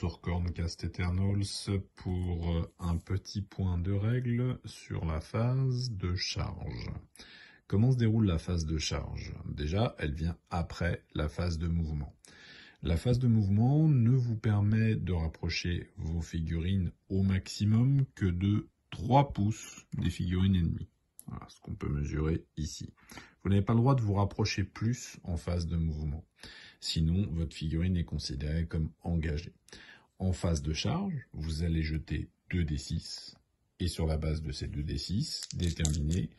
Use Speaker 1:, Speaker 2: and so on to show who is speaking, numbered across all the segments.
Speaker 1: sur Corncast Eternals pour un petit point de règle sur la phase de charge. Comment se déroule la phase de charge? Déjà, elle vient après la phase de mouvement. La phase de mouvement ne vous permet de rapprocher vos figurines au maximum que de 3 pouces des figurines ennemies. Voilà ce qu'on peut mesurer ici. Vous n'avez pas le droit de vous rapprocher plus en phase de mouvement. Sinon, votre figurine est considérée comme engagée. En phase de charge, vous allez jeter 2d6 et sur la base de ces 2d6, déterminer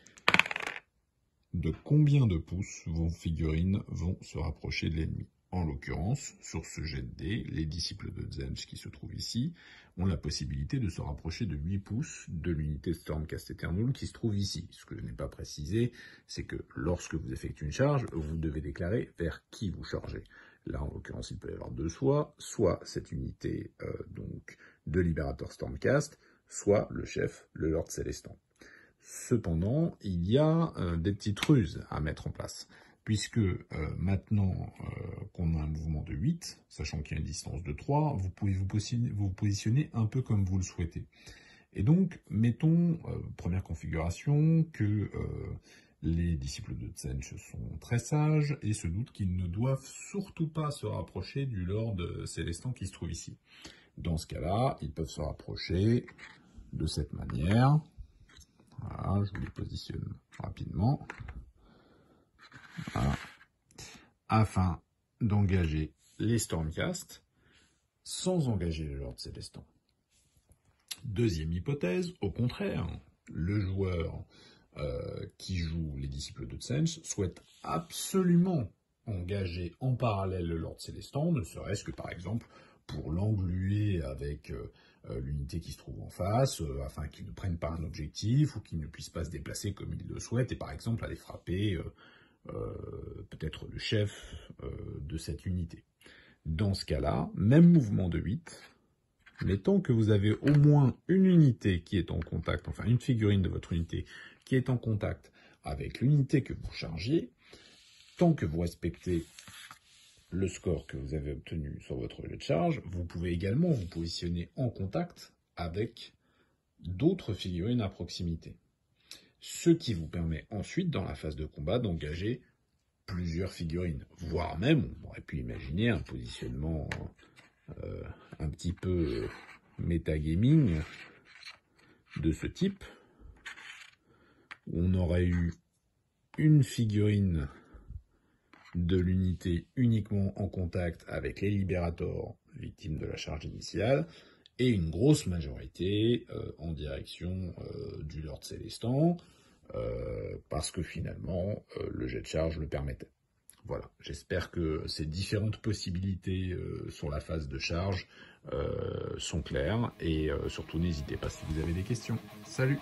Speaker 1: de combien de pouces vos figurines vont se rapprocher de l'ennemi. En l'occurrence, sur ce jet de dés, les disciples de Tzeentch qui se trouvent ici ont la possibilité de se rapprocher de 8 pouces de l'unité Stormcast Eternal qui se trouve ici. Ce que je n'ai pas précisé, c'est que lorsque vous effectuez une charge, vous devez déclarer vers qui vous chargez. Là, en l'occurrence, il peut y avoir deux choix, soit cette unité donc de Libérateur Stormcast, soit le chef, le Lord Célestant. Cependant, il y a des petites ruses à mettre en place, puisque maintenant qu'on a un mouvement de 8, sachant qu'il y a une distance de 3, vous pouvez vous positionner un peu comme vous le souhaitez. Et donc, mettons, première configuration, que les disciples de Tzeentch sont très sages et se doutent qu'ils ne doivent surtout pas se rapprocher du Lord Célestant qui se trouve ici. Dans ce cas-là, ils peuvent se rapprocher de cette manière. Voilà, je vous les positionne rapidement. Voilà. Afin d'engager les Stormcast sans engager le Lord Célestant. Deuxième hypothèse, au contraire, le joueur qui joue les disciples de Tzeentch souhaite absolument engager en parallèle le Lord Célestant, ne serait-ce que par exemple pour l'engluer avec l'unité qui se trouve en face, afin qu'il ne prenne pas un objectif ou qu'il ne puisse pas se déplacer comme il le souhaite, et par exemple aller frapper peut-être le chef de cette unité. Dans ce cas-là, même mouvement de 8, mais tant que vous avez au moins une unité qui est en contact, enfin une figurine de votre unité qui est en contact avec l'unité que vous chargez, tant que vous respectez le score que vous avez obtenu sur votre jet de charge, vous pouvez également vous positionner en contact avec d'autres figurines à proximité. Ce qui vous permet ensuite, dans la phase de combat, d'engager plusieurs figurines, voire même, on aurait pu imaginer un positionnement un petit peu métagaming de ce type, où on aurait eu une figurine de l'unité uniquement en contact avec les Libérators, victimes de la charge initiale, et une grosse majorité en direction du Lord Célestant, parce que finalement, le jet de charge le permettait. Voilà, j'espère que ces différentes possibilités sur la phase de charge sont claires, et surtout n'hésitez pas si vous avez des questions. Salut!